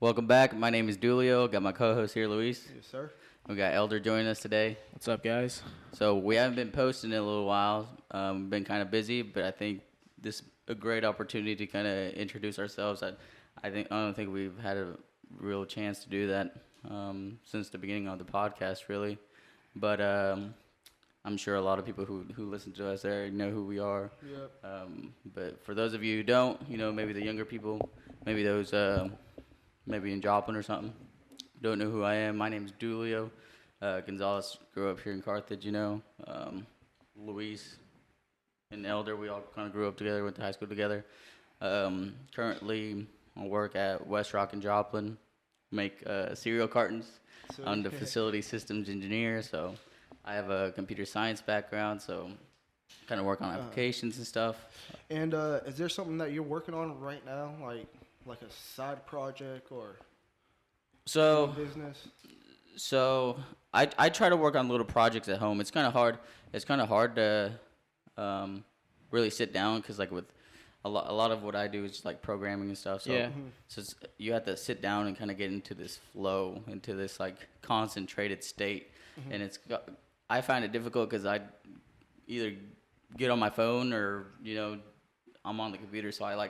Welcome back. My name is Dulio. Got my co-host here, Luis. Yes, sir. We got Elder joining us today. What's up, guys? So we haven't been posting in a little while. Been kind of busy, but I think this is a great opportunity to kind of introduce ourselves. I don't think we've had a real chance to do that since the beginning of the podcast, really. But I'm sure a lot of people who listen to us there know who we are. Yep. But for those of you who don't, maybe the younger people, maybe those maybe in Joplin or something, don't know who I am. My name is Dulio Gonzalez. Grew up here in Carthage, Luis and Elder, we all kind of grew up together, went to high school together. Currently, I work at West Rock and Joplin, make cereal cartons. So, I'm the facility systems engineer, so I have a computer science background, so kind of work on applications and stuff. And is there something that you're working on right now, like a side project or So, business? so I try to work on little projects at home. It's kind of hard. It's kind of hard to really sit down because like with a lot of what I do is just like programming and stuff. So Yeah. so you have to sit down and kind of get into this flow, into this like concentrated state, and I find it difficult because I either get on my phone or I'm on the computer, so I I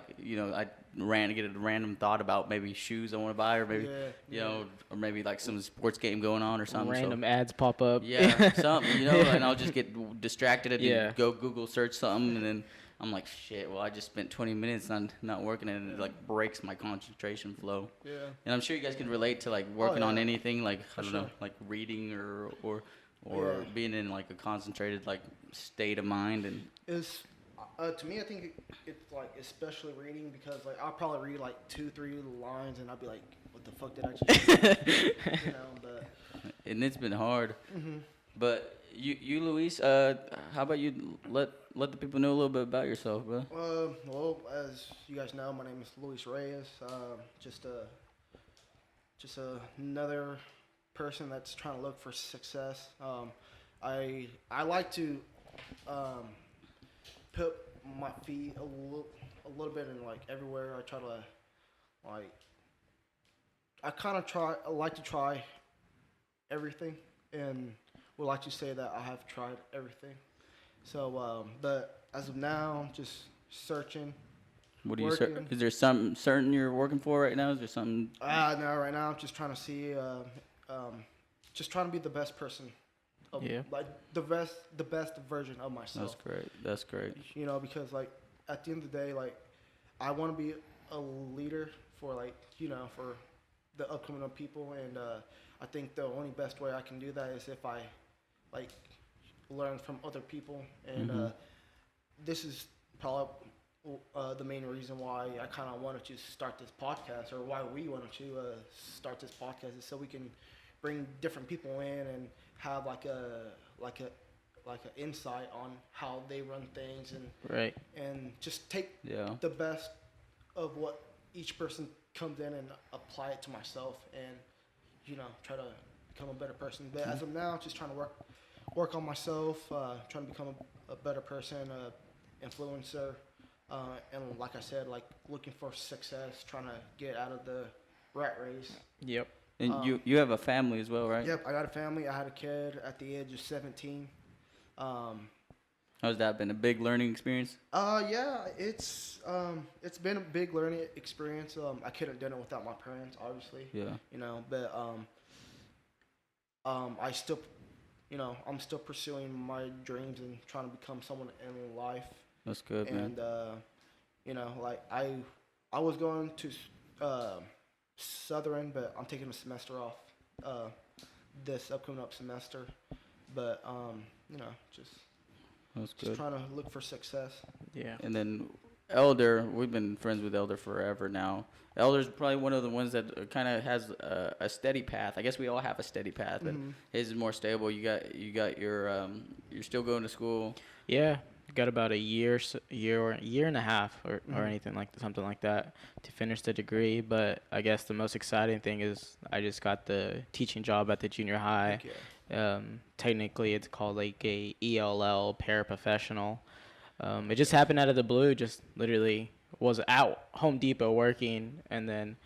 get a random thought about maybe shoes I want to buy, or maybe or maybe like some sports game going on or something. Random ads pop up. Yeah, something, and I'll just get distracted and Yeah. go Google search something, and then I'm like, shit, well, I just spent 20 minutes on not working, and it like breaks my concentration flow. Yeah. And I'm sure you guys can relate to like working on yeah. anything, like I don't know, sure. like reading or Yeah. being in like a concentrated like state of mind. And Is to me, I think it's like especially reading because like I'll probably read like 2-3 lines and I'll be like, what the fuck did I just do? But it's been hard. But you Luis, how about you let the people know a little bit about yourself, bro? well, as you guys know, my name is Luis Reyes. Just another person that's trying to look for success. I like to put my feet a little bit in like everywhere. I try to like I like to try everything, and would like to say that I have tried everything. So, but as of now, I'm just searching. What do you Working. is there something certain you're working for right now? Is there something? No, right now I'm just trying to see, just trying to be the best person. Yeah. Like the best version of myself. That's great. That's great. Because like at the end of the day, like I want to be a leader for for the upcoming people, and I think the only best way I can do that is if I like learn from other people, and this is probably the main reason why I kind of wanted to start this podcast, or why we wanted to start this podcast, is so we can bring different people in and have like a insight on how they run things, Right. and just take Yeah. the best of what each person comes in and apply it to myself, and try to become a better person. But as of now, just trying to work on myself, trying to become a better person, influencer, and like I said, like looking for success, trying to get out of the rat race. Yep. And you have a family as well, right? Yep, I got a family. I had a kid at the age of 17. How's that been? A big learning experience? Yeah, it's been a big learning experience. I couldn't have done it without my parents, obviously. Yeah. But I still, I'm still pursuing my dreams and trying to become someone in life. That's good, man. And like I was going to Southern, but I'm taking a semester off this upcoming semester. But just That's just good. trying to look for success. Yeah. And then Elder, we've been friends with Elder forever now. Elder's probably one of the ones that kind of has a steady path. I guess we all have a steady path, but his is more stable. You got your you're still going to school. Yeah. Got about a year and a half or anything like something like that to finish the degree. But I guess the most exciting thing is I just got the teaching job at the junior high. Heck yeah. Technically, it's called like a ELL paraprofessional. It just happened out of the blue. Just literally was out Home Depot working, and then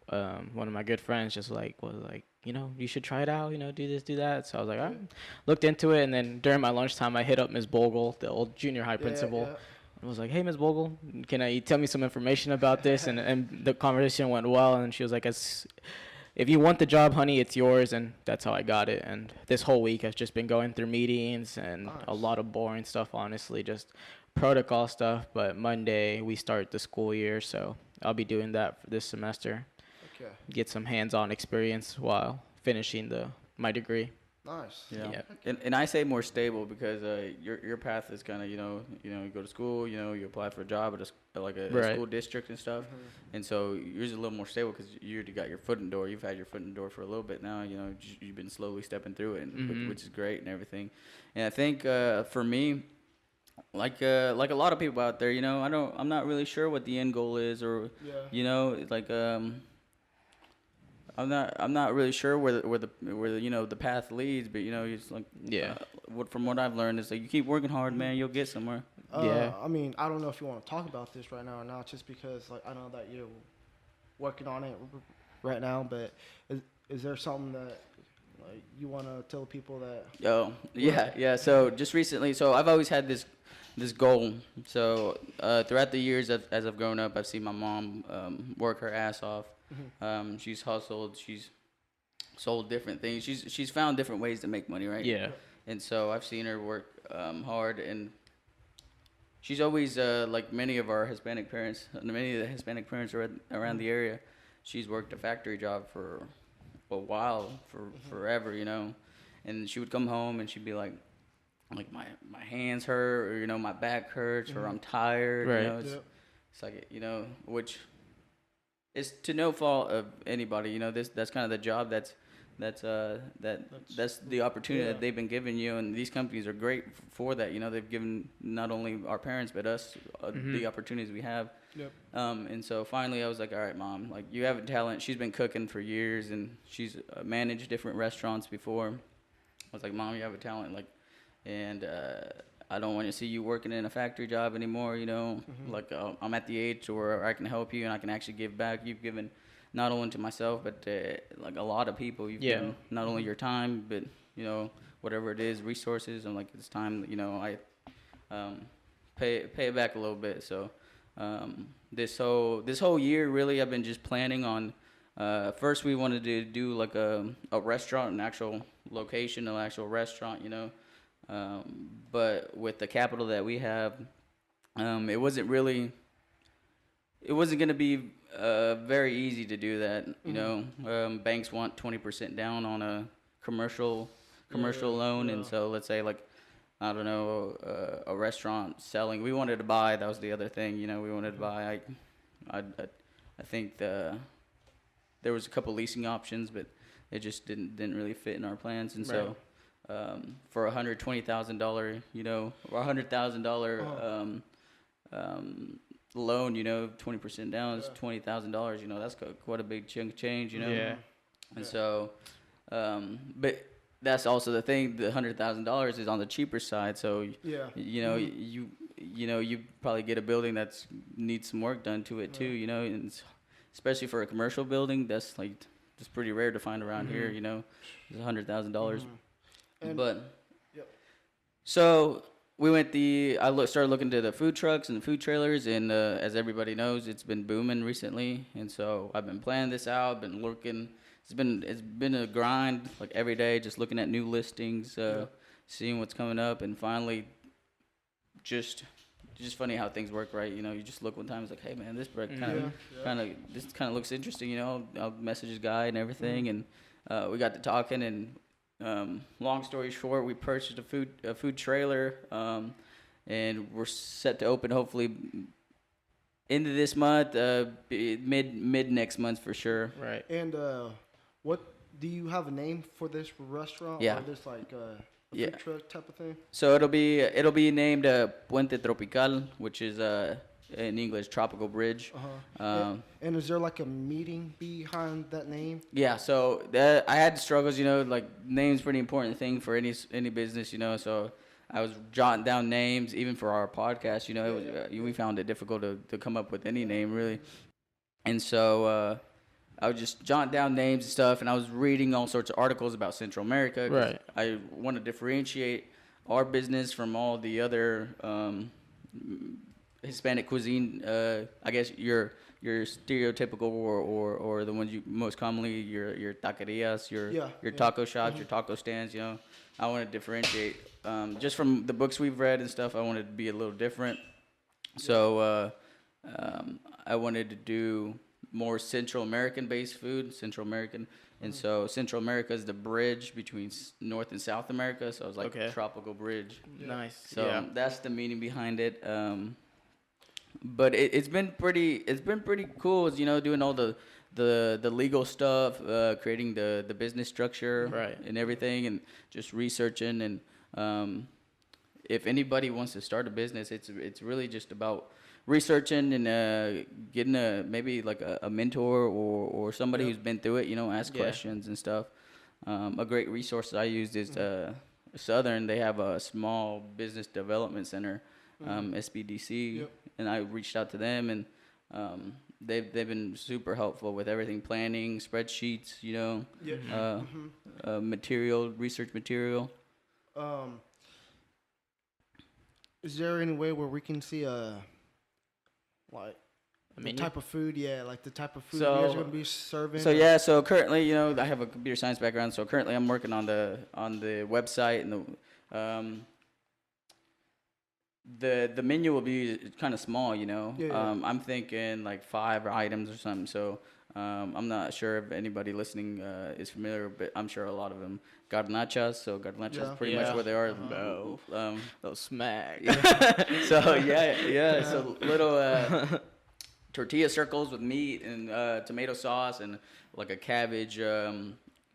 one of my good friends just was like, you should try it out, do this, do that. So I was like, all right. Looked into it, and then during my lunchtime, I hit up Ms. Bogle, the old junior high principal. I was like, hey, Ms. Bogle, can you tell me some information about this? And the conversation went well, and she was like, if you want the job, honey, it's yours. And that's how I got it. And this whole week I've just been going through meetings and a lot of boring stuff, honestly, just protocol stuff. But Monday we start the school year, so I'll be doing that for this semester. Okay. Get some hands-on experience while finishing my degree. Nice. Yeah. And I say more stable because your path is kind of you go to school, you apply for a job at a school district and stuff, and so yours is a little more stable because you already got your foot in the door. You've had your foot in the door for a little bit now. You've been slowly stepping through it, which is great and everything. And I think for me, like a lot of people out there, I'm not really sure what the end goal is, or I'm not really sure where the path leads, but it's like from what I've learned is like you keep working hard, man, you'll get somewhere. I mean, I don't know if you want to talk about this right now or not, just because like I know that you're working on it right now, but is there something that like you want to tell people that? Oh, yeah. So just recently, I've always had this goal. So throughout the years as I've grown up, I've seen my mom work her ass off. She's hustled. She's sold different things. She's found different ways to make money, right? Yeah. And so I've seen her work hard, and she's always like many of the Hispanic parents around the area. She's worked a factory job for a while, forever, And she would come home and she'd be like my hands hurt, or my back hurts, or I'm tired. Right. It's like which. It's to no fault of anybody, that's kind of the job that's the opportunity that they've been giving you, and these companies are great for that. They've given not only our parents but us the opportunities we have. Yep. And so finally I was like, all right, Mom, like you have a talent. She's been cooking for years and she's managed different restaurants before. I was like, Mom, you have a talent, and I don't want to see you working in a factory job anymore, like I'm at the age where I can help you and I can actually give back. You've given not only to myself, but like a lot of people. You've given not only your time, but, whatever it is, resources. And like it's time, I pay it back a little bit. So this whole year, really, I've been just planning on, first we wanted to do like a restaurant, an actual location, an actual restaurant, but with the capital that we have, it wasn't going to be very easy to do that. Banks want 20% down on a commercial loan, and so let's say like I don't know, a restaurant selling. We wanted to buy. That was the other thing. We wanted to buy. I think there was a couple leasing options, but it just didn't really fit in our plans, and so. For $120,000, or $100,000 loan, 20% down is $20,000. That's quite a big chunk of change, Yeah. And so, but that's also the thing. The $100,000 is on the cheaper side. So, you probably get a building that's needs some work done to it too. And especially for a commercial building, that's pretty rare to find around here. It's $100,000. So we started looking to the food trucks and the food trailers, and as everybody knows, it's been booming recently. And so I've been planning this out, been looking. It's been a grind, like every day, just looking at new listings, seeing what's coming up, and finally, just funny how things work, right? You just look one time, it's like, hey man, this kind of looks interesting. I'll message this guy and everything, and we got to talking and. Long story short, we purchased a food trailer, and we're set to open hopefully end of this month, mid next month for sure. Right. And what do you have a name for this restaurant? Yeah. Or this like a food truck type of thing? So it'll be named Puente Tropical, which is in English Tropical Bridge. And is there like a meaning behind that name? Yeah, so I had struggles, like name's pretty important thing for any business, so I was jotting down names even for our podcast, we found it difficult to come up with any name really. And so I would just jot down names and stuff, and I was reading all sorts of articles about Central America. 'Cause Right. I want to differentiate our business from all the other Hispanic cuisine. I guess your stereotypical or the ones you most commonly your taquerias, your taco shops, your taco stands. You know, I want to differentiate. Just from the books we've read and stuff, I wanted to be a little different. So I wanted to do more Central American based food, Central American. And so Central America is the bridge between North and South America. So it was like a tropical bridge. Nice. So that's the meaning behind it. But it's been pretty cool, you know, doing all the legal stuff, creating the business structure Right. and everything, and just researching. And if anybody wants to start a business, it's really just about researching and getting maybe like a mentor or somebody who's been through it, you know, ask questions and stuff. A great resource I used is Southern. They have a small business development center, SBDC, and I reached out to them, and they've been super helpful with everything, planning, spreadsheets, you know, research material. Is there any way where we can see like the menu? type of food? Yeah, like the type of food So- you guys are gonna be serving. So yeah, so currently, you know, I have a computer science background, so currently I'm working on the website, and the menu will be kind of small, you know. I'm thinking like 5 items or something. So I'm not sure if anybody listening is familiar, but I'm sure a lot of them garnachas. So garnachas is pretty much where they are. No. Those smack. So so little tortilla circles with meat and tomato sauce and like a cabbage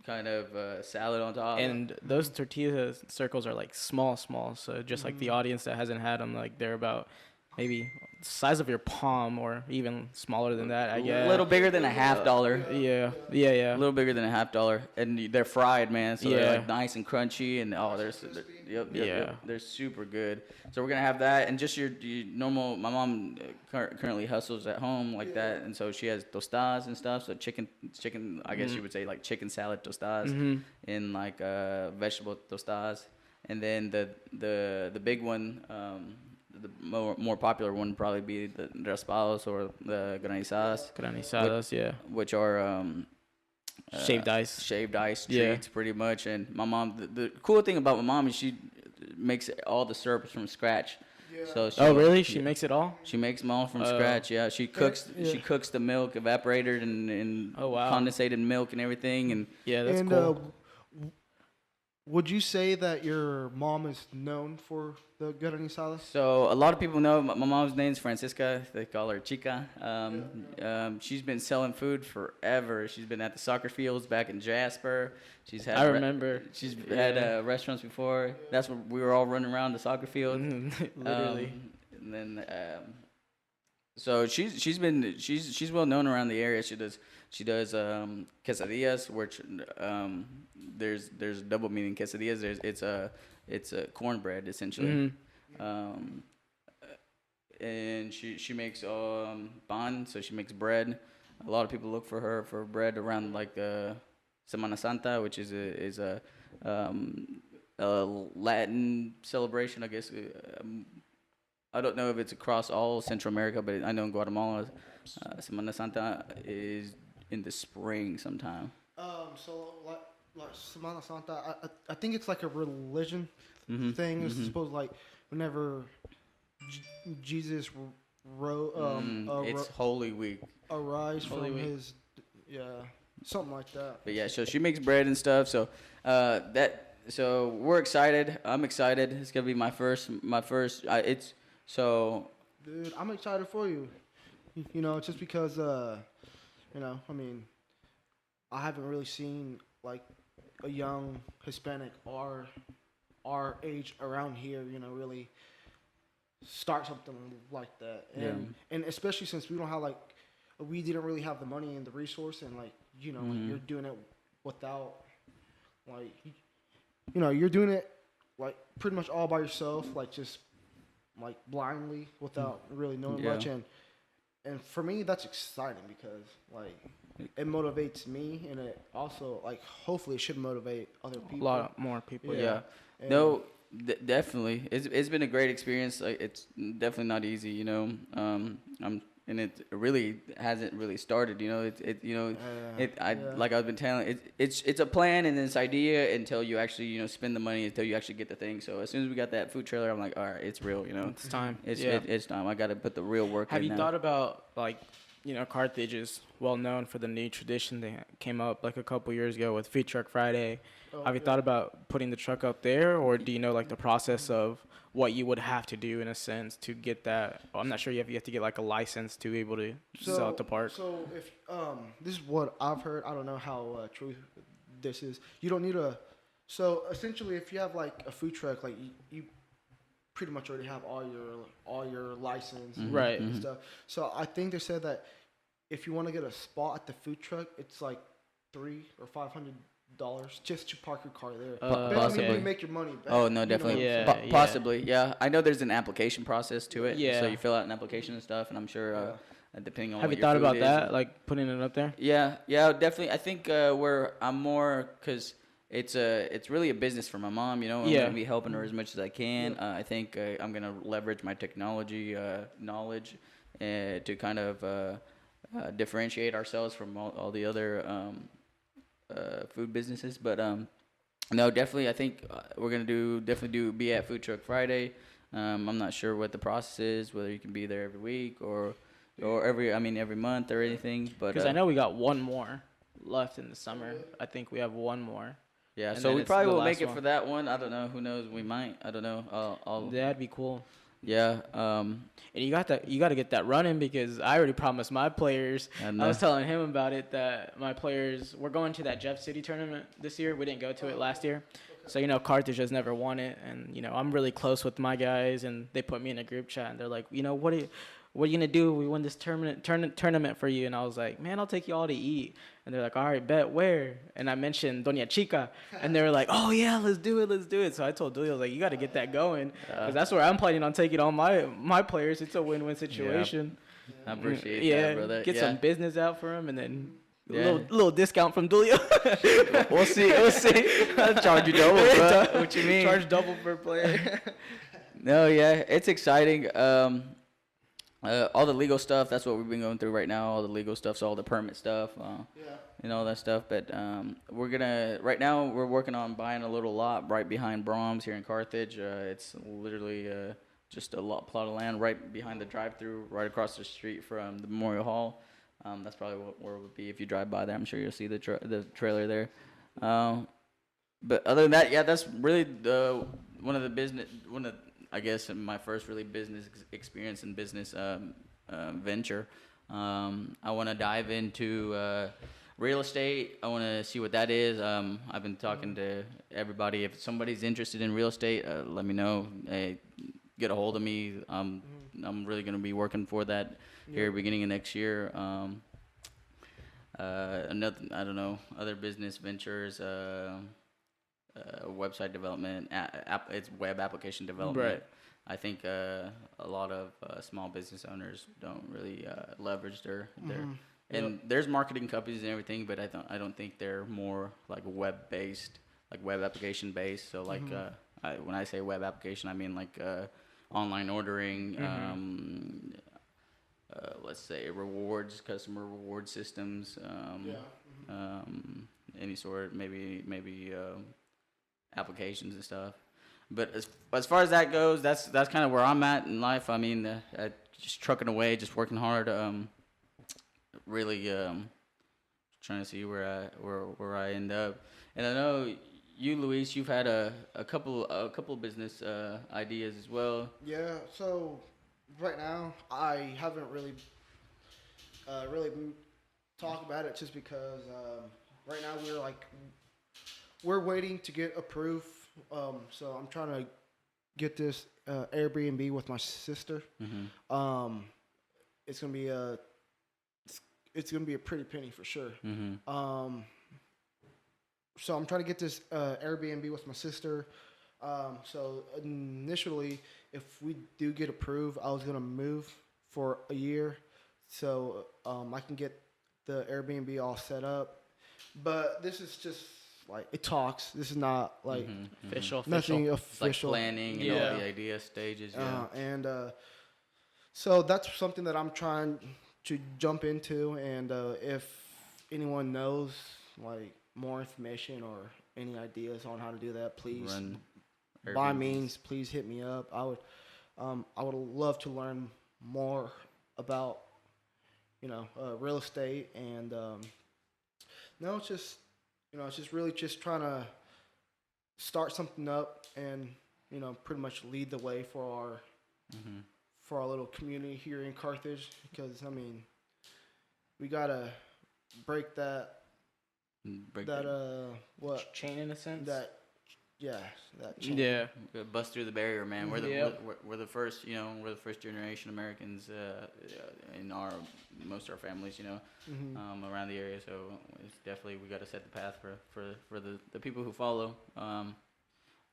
kind of salad on top. And those tortilla circles are like small. So just like the audience that hasn't had them, like they're about maybe the size of your palm or even smaller than that, I guess. A little bigger than a $50. Yeah. A little bigger than a $50, and they're fried, man. So they're Yeah. like nice and crunchy, and they're super good. So we're gonna have that, and just your normal. My mom currently hustles at home like that, and so she has tostadas and stuff. So chicken. I guess you would say like chicken salad tostadas, and like vegetable tostadas, and then the big one. The more popular one would probably be the raspados or the granizadas, Granizadas, which are shaved ice. Shaved ice Yeah. treats, pretty much. And my mom, the cool thing about my mom is she makes all the syrups from scratch. So Oh, really? She makes it all? She makes them all from scratch. Yeah, she cooks. She cooks the milk evaporated and Oh, wow. condensated milk and everything. And Yeah, that's and cool. would you say that your mom is known for the granizadas? so a lot of people know my mom's name's Francisca. They call her Chica. She's been selling food forever. She's been at the soccer fields back in Jasper. She's had I remember. she's had restaurants before. That's where we were all running around the soccer field. Literally. And then so she's well known around the area. She does quesadillas, which there's double meaning quesadillas. It's a cornbread essentially. And she makes pan, so she makes bread. A lot of people look for her for bread around like Semana Santa, which is a Latin celebration, I guess. I don't know if it's across all Central America, but I know in Guatemala, Semana Santa is in the spring sometime. So like Semana Santa, I think it's like a religion thing. It's supposed like whenever Jesus It's Holy Week. arise Holy from Week. his something like that. But yeah, so she makes bread and stuff. So so we're excited. I'm excited. It's gonna be my first. It's so. Dude, I'm excited for you. You know, just because you know, I mean, I haven't really seen like a young Hispanic our age around here, you know, really start something like that. And especially since we don't have like we didn't really have the money and the resource, and like, you know, like, you're doing it without like, you know, you're doing it like pretty much all by yourself, like just like blindly without really knowing much. And for me, that's exciting because like it motivates me, and it also like hopefully it should motivate other A people. lot more people. Yeah. And- No, definitely. It's been a great experience. Like, it's definitely not easy, you know. And it really hasn't really started, you know. Yeah. Like I've been telling, it's a plan and this idea until you actually, you know, spend the money until you actually get the thing. So as soon as we got that food trailer, I'm like, all right, it's real, you know. It's time. It's time. I got to put the real work Have in you now. thought about, like, you know, Carthage is well known for the new tradition that came up like a couple years ago with Food Truck Friday. Oh, Have you yeah. thought about putting the truck up there, or do you know like the process of what you would have to do in a sense to get that? I'm not sure you have to get like a license to be able to sell at the park. So if this is what I've heard. I don't know how true this is. You don't need a. So essentially, if you have like a food truck, like you pretty much already have all your license and, Right. and stuff. So I think they said that if you want to get a spot at the food truck, it's like $300 or $500 just to park your car there. But I mean, Possibly. you make your money back. Oh no, you know definitely. what I'm Yeah, saying? yeah. Possibly, yeah. I know there's an application process to it. Yeah. So you fill out an application and stuff, and I'm sure, depending on Have what you your thought food about is that, and- like putting it up there? Yeah, definitely. I think where I'm more because it's really a business for my mom. You know, I'm Yeah. gonna be helping her as much as I can. I think I'm gonna leverage my technology knowledge to kind of differentiate ourselves from all the other food businesses. But no, definitely. I think we're gonna be at Food Truck Friday. I'm not sure what the process is, whether you can be there every week or every month or anything. But Because I know we got one more left in the summer. I think we have one more. yeah, and so then we it's probably the will make last it one. for that one. I don't know. Who knows? We might. I don't know. I'll That'd be cool. yeah. And you got to get that running because I already promised my players. And, I was telling him about it that my players we're going to that Jeff City tournament this year. We didn't go to it last year. So, you know, Carthage has never won it, and you know, I'm really close with my guys, and they put me in a group chat and they're like, you know, what are you gonna do if we win this tournament for you? And I was like, man, I'll take you all to eat. And they're like, all right, bet, where? And I mentioned Doña Chica, and they were like, oh yeah, let's do it. So I told Dulio, I was like, you got to get that going, because that's where I'm planning on taking all my players. It's a win-win situation. I appreciate Yeah, that, brother. get yeah. some business out for him, and then a Yeah. little discount from Dulio. We'll see. I'll charge you double, bro. What you mean? Charge double per player. No, yeah, it's exciting. All the legal stuff, that's what we've been going through right now. All the legal stuff, so all the permit stuff, and all that stuff. But right now we're working on buying a little lot right behind Brahms here in Carthage. It's literally just a plot of land right behind the drive-through, right across the street from the Memorial Hall. That's probably where it would be if you drive by there. I'm sure you'll see the trailer there. But other than that, yeah, that's really I guess my first really business experience and business venture. I want to dive into real estate. I want to see what that is. I've been talking to everybody. If somebody's interested in real estate, let me know. Hey, get a hold of me. I'm really going to be working for that here beginning of next year. Another, I don't know, other business ventures. Website development, it's web application development. Right. I think a lot of small business owners don't really leverage their and there's marketing companies and everything, but I don't think they're more like web based, like web application based. So like when I say web application, I mean like online ordering, let's say customer reward systems, any sort, maybe applications and stuff. But as far as that goes, that's kind of where I'm at in life. I mean, just trucking away, just working hard. Really trying to see where I end up. And I know you, Luis, you've had a couple business ideas as well. Yeah. So right now, I haven't really talk about it just because right now we're waiting to get approved. So I'm trying to get this Airbnb with my sister. Mm-hmm. It's gonna be a pretty penny for sure. Mm-hmm. So I'm trying to get this Airbnb with my sister. So initially, if we do get approved, I was gonna move for a year, so I can get the Airbnb all set up. But this is just like it talks. This is not like Official. nothing It's like official. planning and Yeah. all the idea stages. Yeah. And so that's something that I'm trying to jump into. And if anyone knows like more information or any ideas on how to do that, please, Run by Airbnbs. means, please hit me up. I would love to learn more about real estate and no, it's just it's just really just trying to start something up and pretty much lead the way for our little community here in Carthage, because I mean we gotta break that Break what Chain in a sense. that chain. Yeah. bust through the barrier, man. We're the Yep. we're the first, we're the first generation Americans in most of our families, around the area. So it's definitely we got to set the path for the people who follow,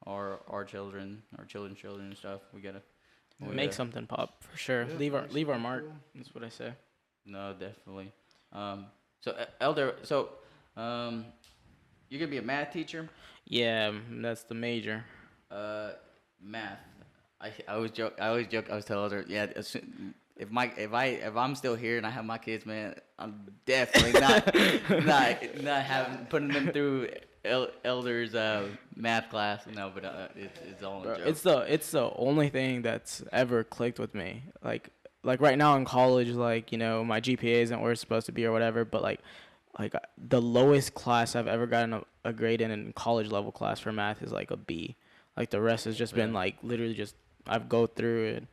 our children, our children's children and stuff. We gotta Make something pop for sure. Yeah, leave our make leave our something mark. cool. That's what I say. No, definitely. So Elder, you're gonna be a math teacher. Yeah, that's the major. Math. I always joke. I was telling her, yeah. If I'm still here and I have my kids, man, I'm definitely not putting them through Elder's math class. No, but it's all a Bro, joke. it's the only thing that's ever clicked with me. Like right now in college, like my GPA isn't where it's supposed to be or whatever. But like the lowest class I've ever gotten a grade in college level class for math is like a B. Like the rest has just been like literally just I've go through it,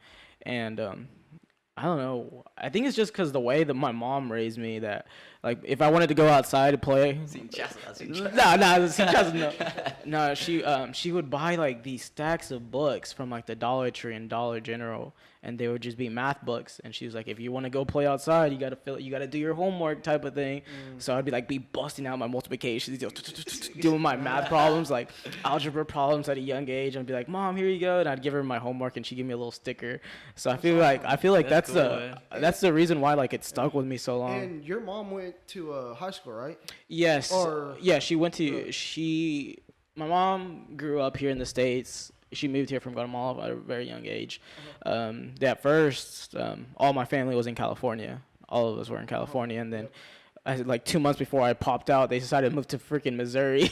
and I don't know. I think it's just because the way that my mom raised me that, like, if I wanted to go outside to play, no, she would buy like these stacks of books from like the Dollar Tree and Dollar General, and they would just be math books. And she was like, if you want to go play outside, you gotta do your homework type of thing. So I'd be busting out my multiplications, doing my math problems, like algebra problems at a young age, and I'd be like, Mom, here you go, and I'd give her my homework, and she'd give me a little sticker. So I feel like That's that's the reason why like it stuck with me so long. And your mom went to high school, right? Yes. Or- Yeah, she went to my mom grew up here in the States. She moved here from Guatemala at a very young age. At first, all my family was in California. All of us were in California, and then like 2 months before I popped out, they decided to move to freaking Missouri.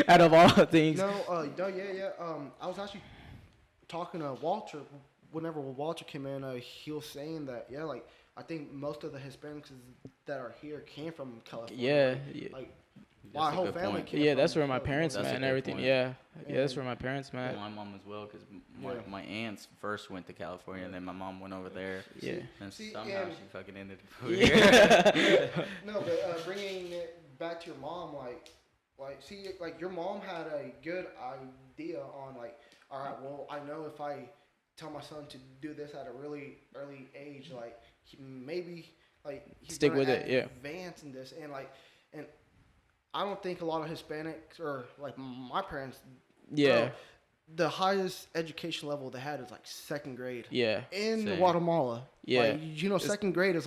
Out of all things. No, yeah. I was actually talking to Walter. Whenever Walter came in, he was saying that I think most of the Hispanics that are here came from California. Yeah. Like That's my a whole good family point. came Yeah, from that's where my California. parents That's met a and good everything. point. Yeah, that's where my parents Well, met. my mom as well, because Yeah. my aunts first went to California, and then my mom went over there. Yeah. And See, somehow and- she fucking ended up over here. No, but bringing it back to your mom, see, your mom had a good idea on all right, well, I know if I tell my son to do this at a really early age, maybe he's Stick gonna with it, yeah. advance in this, and I don't think a lot of Hispanics or my parents, Yeah. bro, the highest education level they had is second grade Yeah. in Same. Guatemala. Yeah. Second grade is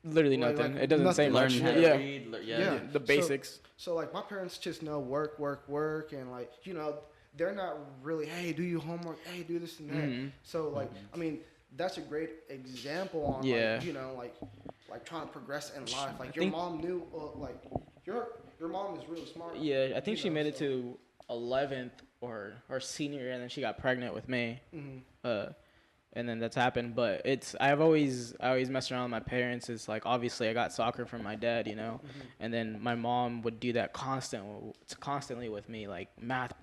Literally Like- nothing. like it doesn't say nothing. much. Learn how to Yeah. read. Yeah. The basics. So my parents just know work, and they're not really, hey, do your homework, hey, do this and that. Mhm. So I mean, that's a great example on Yeah. trying to progress in life. Your think- mom knew your mom is really smart. Yeah, I think you she know, made it so- to 11th or senior year, and then she got pregnant with me. Mhm. And then that's happened. But I always messed around with my parents. It's obviously I got soccer from my dad, and then my mom would do that constantly with me, math,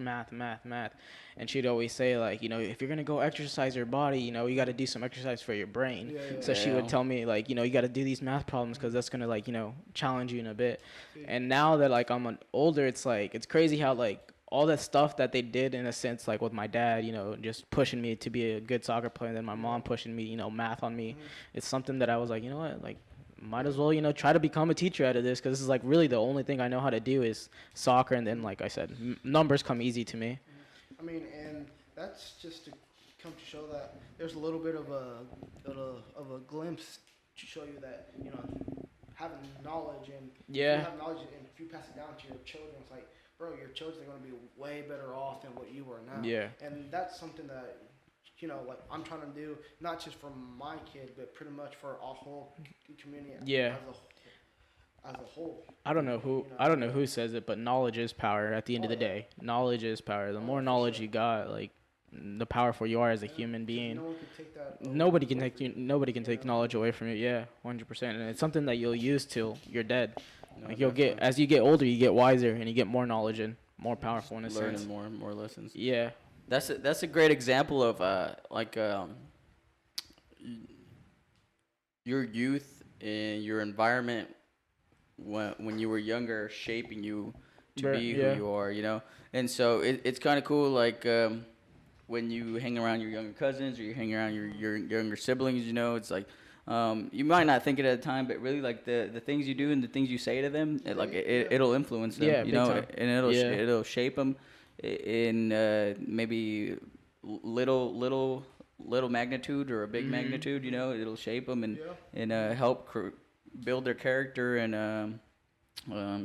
and she'd always say if you're gonna go exercise your body, you got to do some exercise for your brain. Yeah. So she would tell me you got to do these math problems because that's gonna challenge you in a bit. And now that I'm older, it's crazy how all that stuff that they did in a sense with my dad, just pushing me to be a good soccer player, and then my mom pushing me, math on me. It's something that I was you know what, might as well, try to become a teacher out of this, because this is really the only thing I know how to do is soccer, and then like I said, numbers come easy to me. I mean, and that's just to come to show that there's a little bit of a glimpse to show you that having knowledge, and if Yeah. you have knowledge and if you pass it down to your children, it's like, bro, your children are gonna be way better off than what you are now. Yeah. And that's something that, like I'm trying to do, not just for my kid, but pretty much for our whole community. Yeah. As a whole. I don't know who says it, but knowledge is power at the end of the day. Knowledge is power. The more knowledge you got, like, the powerful you are as a human being. No one can take that. Nobody can take knowledge away from you. Yeah, 100%. And it's something that you'll use till you're dead. No, Like as you get older, you get wiser and you get more knowledge and more powerful in a learning sense. more lessons. Yeah. That's a great example of your youth and your environment when you were younger shaping you to be who you are, And so it's kind of cool, like when you hang around your younger cousins or you hang around your younger siblings, it's like you might not think it at the time, but really like the things you do and the things you say to them, it'll influence them, and it'll shape them in maybe little magnitude or a big magnitude, it'll shape them and help build their character and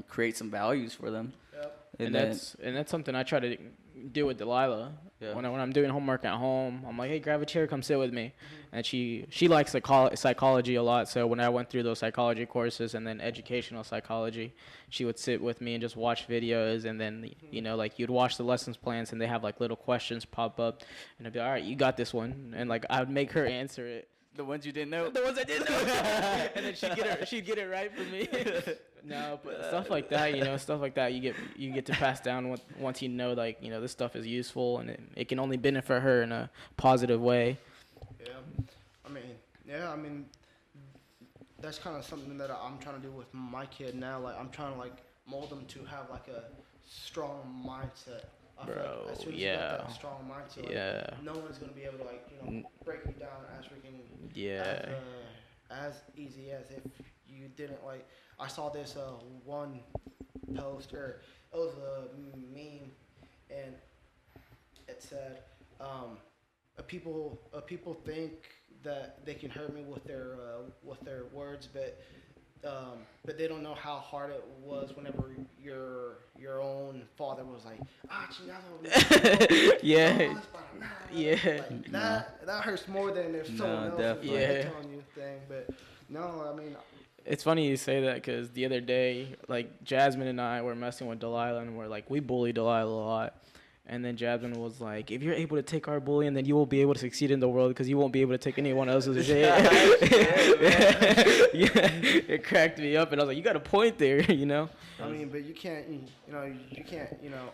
create some values for them. Yep. And that's something I try to do with Delilah. Yeah. When I'm doing homework at home, I'm like, hey, grab a chair, come sit with me. And she likes psychology a lot. So when I went through those psychology courses and then educational psychology, she would sit with me and just watch videos. And then, like you'd watch the lessons plans and they have like little questions pop up. And I'd be like, all right, you got this one. And like I would make her answer it. The ones you didn't know. The ones I didn't know. And then she'd get it right for me. No, but stuff like that, you get to pass down once like, this stuff is useful and it can only benefit her in a positive way. Yeah. I mean, that's kind of something that I'm trying to do with my kid now. Like, I'm trying to, like, mold them to have, like, a strong mindset. I feel like as soon as you got that strong mindset, like, no one's going to be able to, like, break you down as freaking as easy as if you didn't, like, I saw this one post, or it was a meme, and it said, people think that they can hurt me with their words, but they don't know how hard it was whenever your own father was like, chingado. Yeah. Like, that hurts more than if someone else was telling you thing. But no, I mean. It's funny you say that because the other day, like, Jasmine and I were messing with Delilah, and we're like, we bully Delilah a lot. And then Jasmine was like, if you're able to take our bullying, then you won't be able to succeed in the world because you won't be able to take anyone else's shit. It cracked me up, and I was like, you got a point there, I mean, but you can't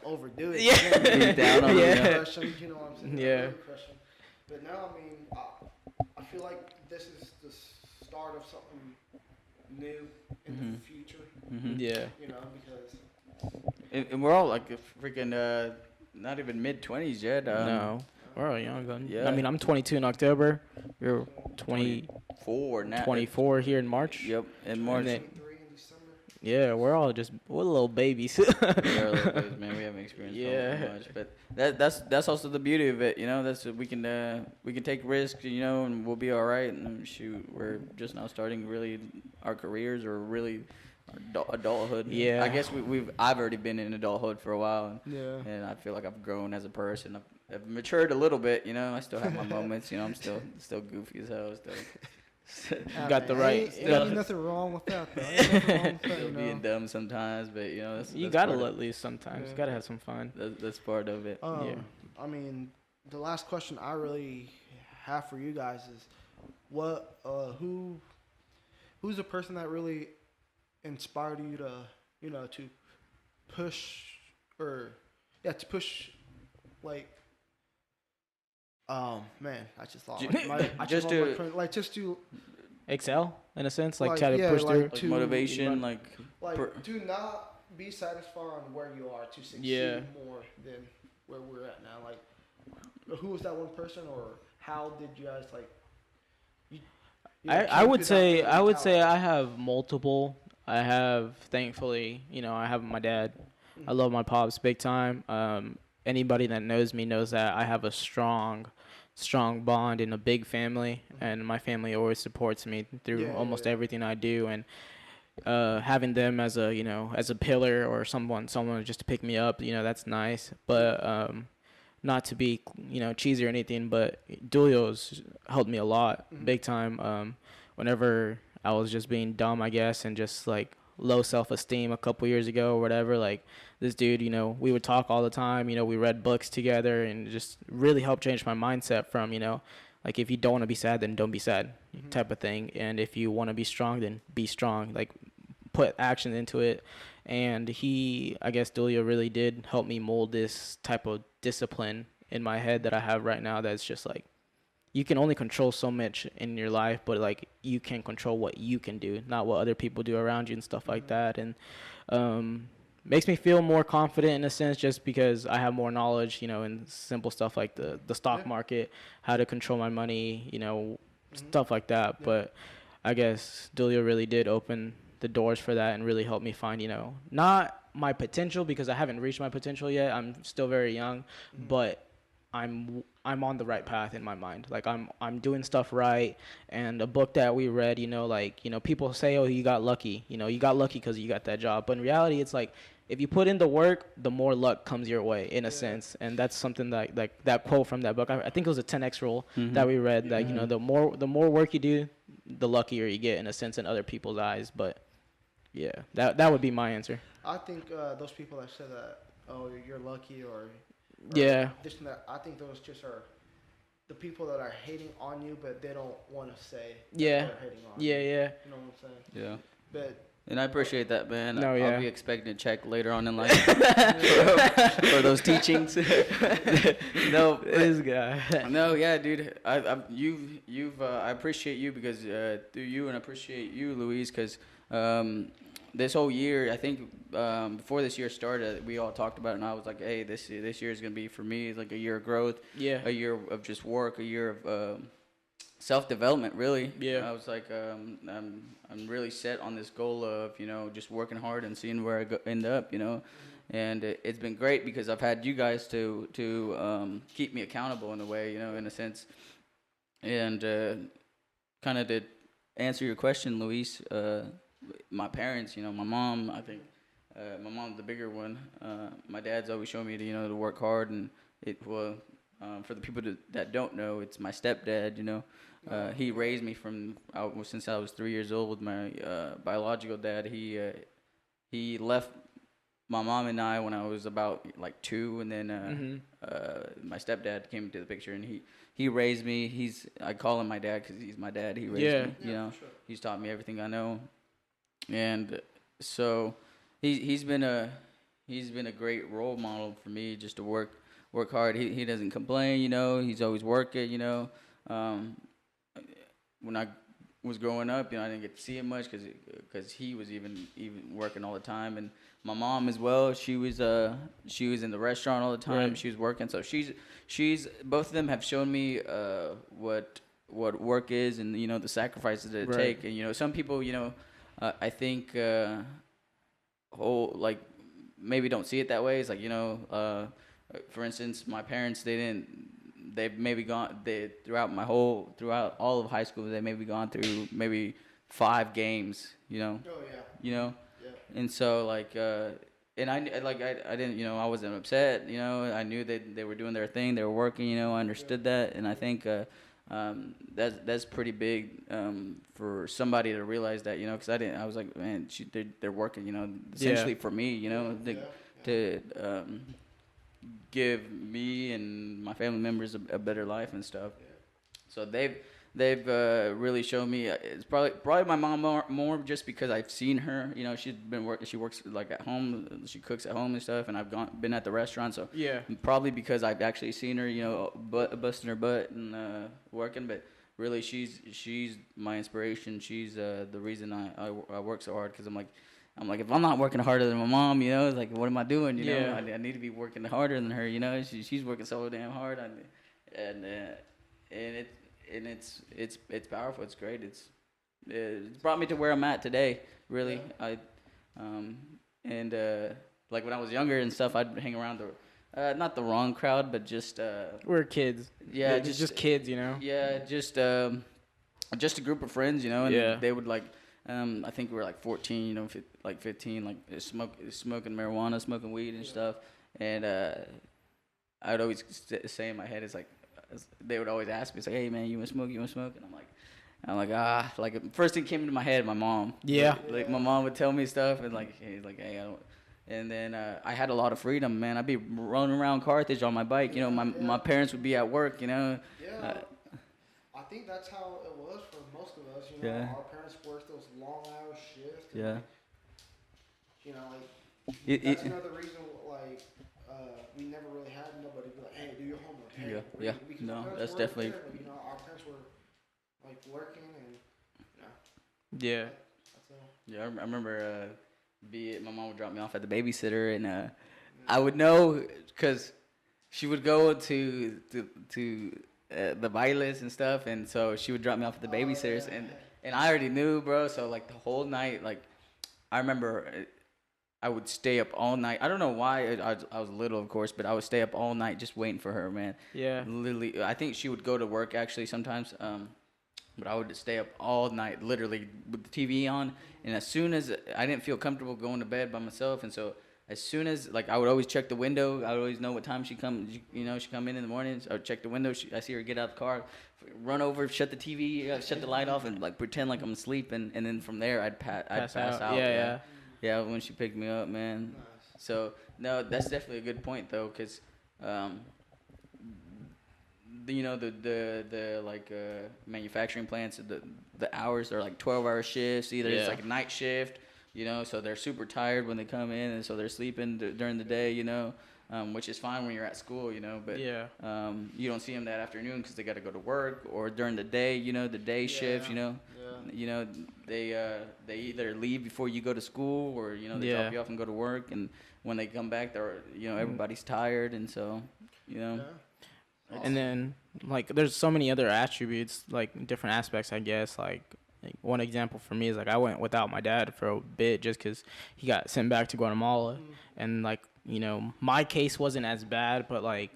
overdo it. Yeah. Beat down on Crush 'em, you know what I'm saying? Yeah. Crush 'em. But now, I mean, I feel like this is the start of something new in the future. Yeah. Because. And we're all like freaking not even mid-20s yet. No. We're all young. Yeah. I mean, I'm 22 in October. You're 24 now. 24 here in March. Yep, in March. And then, 23 in December. yeah, we're little babies. We are little kids, man. We haven't experienced so much, but that's also the beauty of it. That's we can take risks, and we'll be all right. And shoot, we're just now starting really our careers or really our adulthood. Yeah. I guess I've already been in adulthood for a while, Yeah. and I feel like I've grown as a person. I've matured a little bit. I still have my moments. I'm still goofy as hell. Still. You got the right. Ain't nothing wrong with that, though. Ain't nothing wrong with that, Still being dumb sometimes, but that's You gotta part let loose sometimes. You gotta have some fun. that's part of it. Yeah. I mean, the last question I really have for you guys is, who's the person that really inspired you to, to push like, man, I just lost just to Excel in a sense, like Like, try to yeah, push like, through. Like to- motivation, to not be satisfied on where you are, to succeed Yeah. more than where we're at now. Like, who was that one person, or how did you guys like? I would say I have multiple. I have, thankfully, I have my dad. I love my pops big time. Anybody that knows me knows that I have a strong bond in a big family, and my family always supports me through almost everything I do. And having them as a, as a pillar or someone just to pick me up, that's nice. But not to be, cheesy or anything, but Dulio's helped me a lot, big time. Whenever I was just being dumb, I guess, and just like low self-esteem a couple years ago or whatever, like this dude, we would talk all the time, we read books together, and just really helped change my mindset from, like if you don't want to be sad, then don't be sad, type of thing. And if you want to be strong, then be strong, like put action into it. And I guess Dulio really did help me mold this type of discipline in my head that I have right now, that's just like, you can only control so much in your life, but like you can control what you can do, not what other people do around you and stuff like that. And makes me feel more confident in a sense, just because I have more knowledge, in simple stuff like the stock market, how to control my money, stuff like that. But I guess Dulio really did open the doors for that and really helped me find, not my potential, because I haven't reached my potential yet. I'm still very young, but I'm on the right path in my mind. Like I'm doing stuff right. And a book that we read, people say, oh, you got lucky. You got lucky because you got that job. But in reality, it's like, if you put in the work, the more luck comes your way, in a sense. And that's something that, like that quote from that book, I think it was a 10X rule that we read, that, the more work you do, the luckier you get, in a sense, in other people's eyes. But yeah, that would be my answer. I think those people that said that, oh, you're lucky or yeah, this and that, I think those just are the people that are hating on you, but they don't want to say yeah, they're hating on you. yeah. You know what I'm saying? Yeah. But And I appreciate that, man. No, I'll yeah. be expecting a check later on in life for those teachings. No, This guy. no, yeah, dude. I appreciate you because through you, and I appreciate you, Luis, because this whole year, I think before this year started, we all talked about it, and I was like, hey, this year is gonna be for me like a year of growth, Yeah. a year of just work, a year of self-development, really. Yeah. I was like, I'm really set on this goal of, just working hard and seeing where I end up, and it's been great because I've had you guys to keep me accountable in a way, in a sense, and kind of to answer your question, Luis, my parents, my mom, I think, my mom's the bigger one. My dad's always shown me to work hard, and for the people that don't know, it's my stepdad, he raised me since I was 3 years old. My biological dad, he left my mom and I when I was about like 2, and then my stepdad came into the picture, and he raised me. I call him my dad because he's my dad. He raised me, for sure. He's taught me everything I know, and so he's been a great role model for me, just to work hard. He doesn't complain, he's always working, when I was growing up, I didn't get to see him much because he was even working all the time. And my mom as well, she was in the restaurant all the time. Right. She was working, so she's both of them have shown me what work is, and the sacrifices that it Right. take. And some people, I think like maybe don't see it that way. It's like, for instance, my parents, throughout all of high school, they maybe gone through maybe 5 games, Oh yeah. Yeah. and so like, and I didn't, I wasn't upset, I knew that they were doing their thing, they were working, I understood that, and I think that's pretty big for somebody to realize that, because I was like, man, they're working, essentially for me, to give me and my family members a better life and stuff. So they've really shown me. It's probably my mom more just because I've seen her. She's been she works like at home. She cooks at home and stuff, and I've been at the restaurant. So Yeah. probably because I've actually seen her, busting her butt and working. But really, she's my inspiration. She's the reason I work so hard, because I'm like, if I'm not working harder than my mom, it's like, what am I doing? Yeah. I need to be working harder than her. She's working so damn hard, and it's powerful. It's great. It's brought me to where I'm at today. Really, like when I was younger and stuff, I'd hang around not the wrong crowd, but just We're kids. yeah, just kids, yeah, just a group of friends, and Yeah. they would like. I think we were like 14, you know, like 15, like smoking marijuana, smoking weed and stuff. And I would always say in my head, it's like, they would always ask me, it's like, hey man, you want to smoke? You want to smoke? And I'm like, like first thing came into my head, my mom. Yeah. Like my mom would tell me stuff, and like, hey, I don't. And then I had a lot of freedom, man. I'd be running around Carthage on my bike. You know, my parents would be at work. You know. Yeah. I think that's how it was for most of us. You know, Yeah. our parents worked those long hour shifts. And Yeah. like, you know, like that's another reason. Like, we never really had nobody be like, "Hey, do your homework." Hey, Yeah, read. yeah. Because No, our parents that's worked definitely- there, but, you know, our parents were like working and. Yeah. That's all. Yeah, I remember. My mom would drop me off at the babysitter, and I would know because she would go to the bailes and stuff, and so she would drop me off at the babysitters, and I already knew, bro. So like the whole night, like I remember I would stay up all night. I don't know why. I was little, of course, but I would stay up all night just waiting for her, man. Yeah. Literally, I think she would go to work actually sometimes. But I would stay up all night, literally with the TV on. And as soon as I didn't feel comfortable going to bed by myself, and so as soon as like I would always check the window, I would always know what time she come. You know, she come in the mornings. I would check the window. I see her get out of the car, run over, shut the TV, shut the light off, and like pretend like I'm asleep. And then from there, I'd pass out. Yeah, when she picked me up, man. Nice. So no, that's definitely a good point though, because you know the like manufacturing plants, the hours are like 12-hour shifts. Either it's like a night shift, you know, so they're super tired when they come in, and so they're sleeping during the day, you know, which is fine when you're at school, you know, but you don't see them that afternoon because they got to go to work, or during the day, you know, the day shifts, you know. You know, they either leave before you go to school, or you know, they drop you off and go to work, and when they come back, they're, you know, everybody's tired, and so, you know. And then like there's so many other attributes, like different aspects, I guess. Like one example for me is like I went without my dad for a bit just because he got sent back to Guatemala, and like, you know, my case wasn't as bad, but like,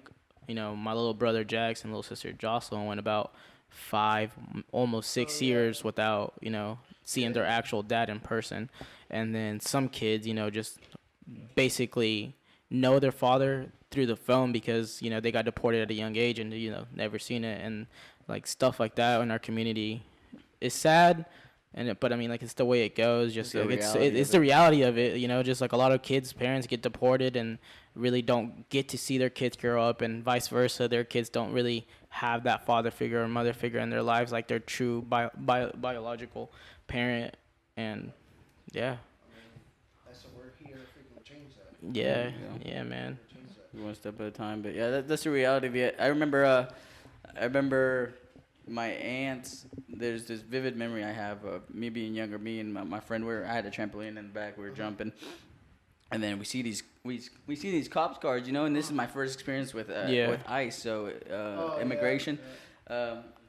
you know, my little brother Jackson, little sister Jocelyn went about 5, almost 6 years without, you know, seeing their actual dad in person. And then some kids, you know, just basically know their father through the phone because, you know, they got deported at a young age and, you know, never seen it. And like stuff like that in our community is sad. But I mean, like, it's the way it goes. Just like, it's the reality of it, you know. Just like a lot of kids' parents get deported and really don't get to see their kids grow up, and vice versa. Their kids don't really have that father figure or mother figure in their lives, like their true biological parent. And yeah. That's what we're here if we can change that. Yeah, man. One step at a time, but yeah, that's the reality of it. I remember my aunts. There's this vivid memory I have of me being younger. Me and my friend, I had a trampoline in the back. We were jumping, and then we see these cops cars, you know. And this is my first experience with ICE, so immigration.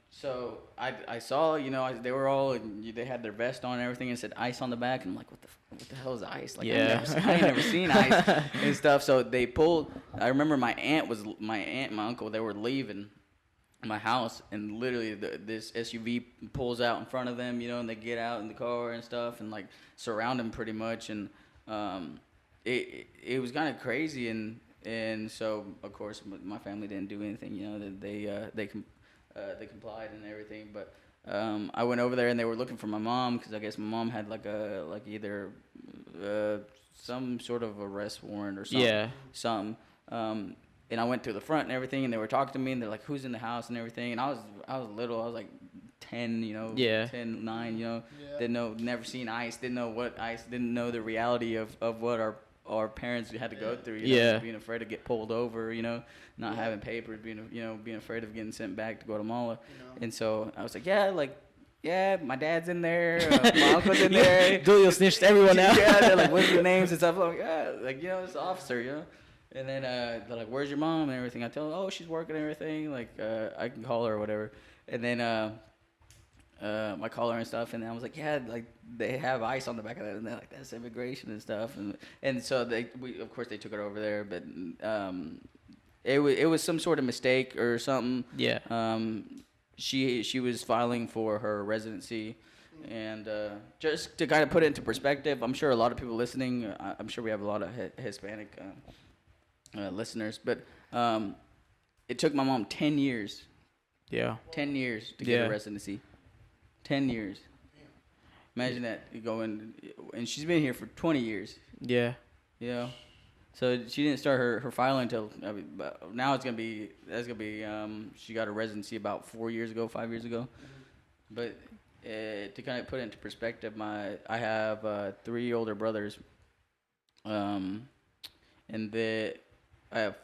So I saw, you know, they were all, they had their vest on and everything, and it said ICE on the back. And I'm like, what the hell is ICE? Like, I ain't never seen ICE and stuff. So they pulled. I remember my aunt and my uncle, they were leaving my house, and literally this SUV pulls out in front of them, you know, and they get out in the car and stuff, and like surround them pretty much. And it was kind of crazy, and so of course my family didn't do anything, you know. They complied and everything, but I went over there and they were looking for my mom because I guess my mom had either some sort of arrest warrant or something. Yeah. Something. And I went to the front and everything, and they were talking to me, and they're like, "Who's in the house?" and everything. And I was little. I was like 10, you know. Yeah. 10, 9, you know. Yeah. Didn't know, never seen ICE. Didn't know what ICE. Didn't know the reality of what our parents had to go through. You know, being afraid to get pulled over. You know, not having papers. Being afraid of getting sent back to Guatemala. You know. And so I was like, yeah, my dad's in there, my uncle's in there. Julio snitched everyone out. Yeah, they're like, what's your names and stuff? I'm like, yeah, like, you know, it's the officer, you know. And then they're like, where's your mom and everything? I tell them, oh, she's working and everything. Like, I can call her or whatever. And then I call her and stuff, and then I was like, yeah, like they have ICE on the back of that, and they're like, that's immigration and stuff. And so of course they took her over there, but it was some sort of mistake or something. Yeah. She was filing for her residency, And just to kind of put it into perspective, I'm sure a lot of people listening, I'm sure we have a lot of Hispanic listeners, but it took my mom 10 years. Yeah. 10 years to get Yeah. a residency. 10 years. Imagine that, you go in, and she's been here for 20 years. Yeah. You know, so she didn't start her filing until but now that's gonna be she got a residency about 4 years ago, 5 years ago. But to kind of put it into perspective, I have 3 older brothers, and I have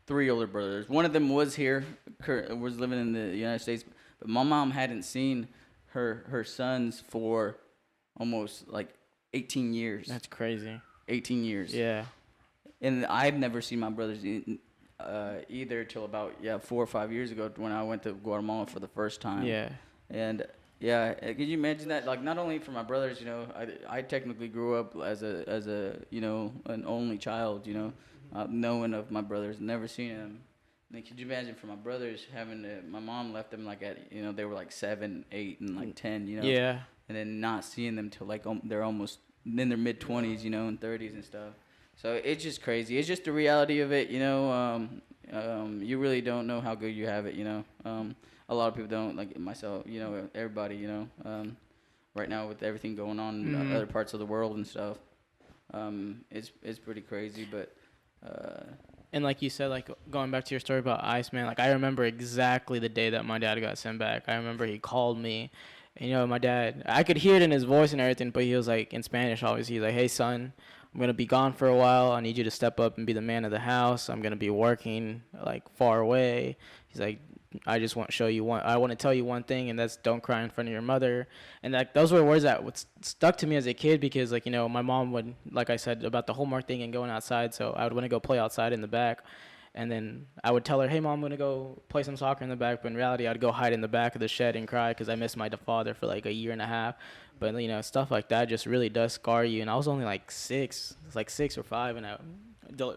3 older brothers. One of them was here, was living in the United States, but my mom hadn't seen her sons for almost like 18 years. That's crazy. 18 years. Yeah. And I've never seen my brothers either till about 4 or 5 years ago when I went to Guatemala for the first time. Yeah. And yeah, could you imagine that? Like, not only for my brothers, you know, I technically grew up as a you know, an only child, you know, knowing of my brothers, never seen them. And could you imagine for my brothers having my mom left them like at, you know, they were like 7, 8, and like 10, you know. Yeah. And then not seeing them till like they're almost in their mid 20s, you know, and 30s and stuff. So it's just crazy. It's just the reality of it, you know. You really don't know how good you have it, you know. A lot of people don't, like myself, you know, everybody, you know. Right now with everything going on in other parts of the world and stuff, it's pretty crazy. But And like you said, like going back to your story about Iceman, like I remember exactly the day that my dad got sent back. I remember he called me, and, you know, my dad, I could hear it in his voice and everything, but he was like, in Spanish always, he's like, "Hey son, I'm gonna be gone for a while. I need you to step up and be the man of the house. I'm gonna be working like far away." He's like, "I just want to show you I want to tell you one thing, and that's don't cry in front of your mother." And like those were words that stuck to me as a kid because, like, you know, my mom would, like I said about the homework thing and going outside, so I would want to go play outside in the back, and then I would tell her, "Hey mom, I'm gonna go play some soccer in the back," but in reality I'd go hide in the back of the shed and cry because I missed my father for like a year and a half. But, you know, stuff like that just really does scar you. And I was only like 6, it's like 6 or 5, and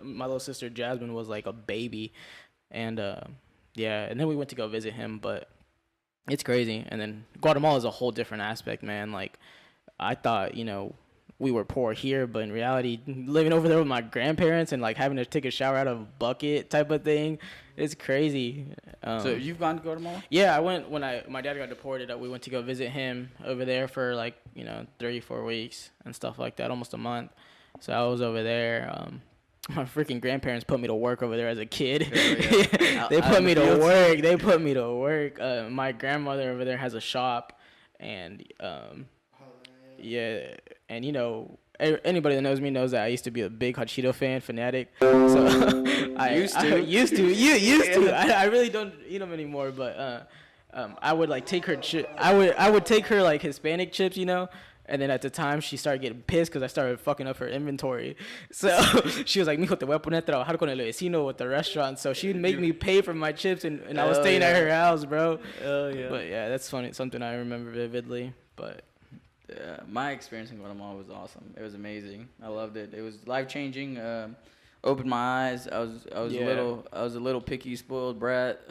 my little sister Jasmine was like a baby, and yeah, and then we went to go visit him, but it's crazy. And then Guatemala is a whole different aspect, man. Like, I thought, you know, we were poor here, but in reality, living over there with my grandparents and like having to take a shower out of a bucket type of thing, it's crazy. so you've gone to Guatemala? Yeah, I went when my dad got deported. We went to go visit him over there for like, you know, 3-4 weeks and stuff like that, almost a month. So I was over there. My freaking grandparents put me to work over there as a kid. Yeah. They put me to work. They put me to work. My grandmother over there has a shop, and yeah, and, you know, anybody that knows me knows that I used to be a big Hot Cheeto fan, fanatic. So I used to. I really don't eat them anymore, but I would like take her I would take her like Hispanic chips, you know. And then at the time, she started getting pissed because I started fucking up her inventory. So she was like, "Mijo, te voy a poner a trabajar con el vecino with the restaurant." So she'd make me pay for my chips, and I was staying at her house, bro. Oh yeah. But yeah, that's funny. Something I remember vividly. But yeah, my experience in Guatemala was awesome. It was amazing. I loved it. It was life changing. Opened my eyes. I was a little picky, spoiled brat.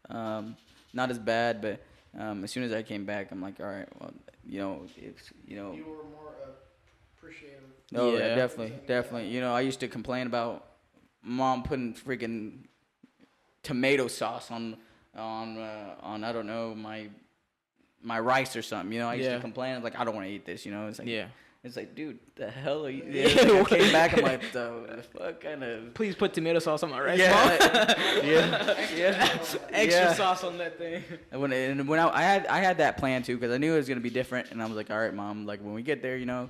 Not as bad, but as soon as I came back, I'm like, all right, well, you know, it's, you know. You were more appreciative. Oh Yeah. yeah, definitely. You know, I used to complain about mom putting freaking tomato sauce on I don't know, my rice or something. You know, I used to complain like, I don't want to eat this. You know, it's like, yeah, it's like, dude, the hell are you? Yeah, I came back, I'm like, the fuck kind of. please put tomato sauce on my rice. Yeah. Extra sauce on that thing. And when I had that plan too, because I knew it was gonna be different, and I was like, all right, mom, like when we get there, you know,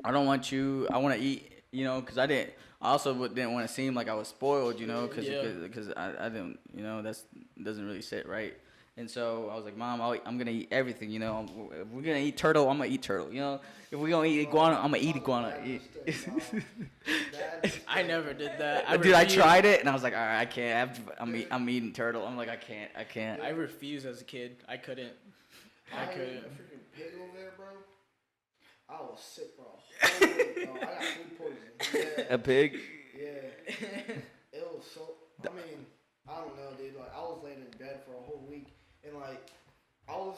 I want to eat, you know, because I also didn't want to seem like I was spoiled, you know, because I didn't, you know, doesn't really sit right. And so I was like, Mom, I'm going to eat everything, you know. If we're going to eat turtle, I'm going to eat turtle, you know. If we're going to eat iguana, I'm going to eat iguana. I never did that. I tried it, and I was like, all right, I can't. I'm eating turtle. I'm like, I can't. I refused as a kid. I couldn't. I couldn't. A freaking pig over there, bro. I was sick for a whole week, bro. I got food poisoning. Yeah. A pig? Yeah. It was so, I mean, I don't know, dude. Like, I was laying in bed for a whole week, and like, I was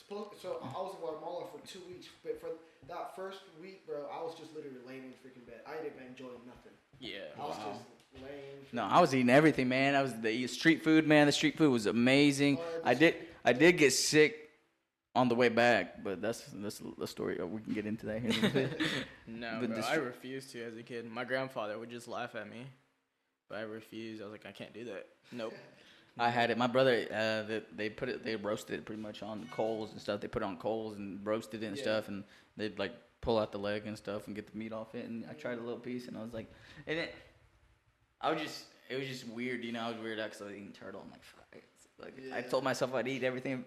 So I was in Guatemala for 2 weeks, but for that first week, bro, I was just literally laying in the freaking bed. I didn't enjoy nothing. Yeah. I was Wow. just laying. No, I was eating everything, man. I was the street food, man. The street food was amazing. Oh, I did get sick on the way back, but that's the story. We can get into that here in a little bit. No, But bro, the I str- refused to as a kid. My grandfather would just laugh at me, but I refused. I was like, I can't do that. Nope. I had it. My brother, they roasted it pretty much on coals and stuff. They put it on coals and roasted it and Yeah. stuff, and they'd like pull out the leg and stuff and get the meat off it. And I tried a little piece, and I was like, it was just weird, you know. I was weirded out because I was eating turtle. I'm like, fuck. Like I Yeah. told myself I'd eat everything,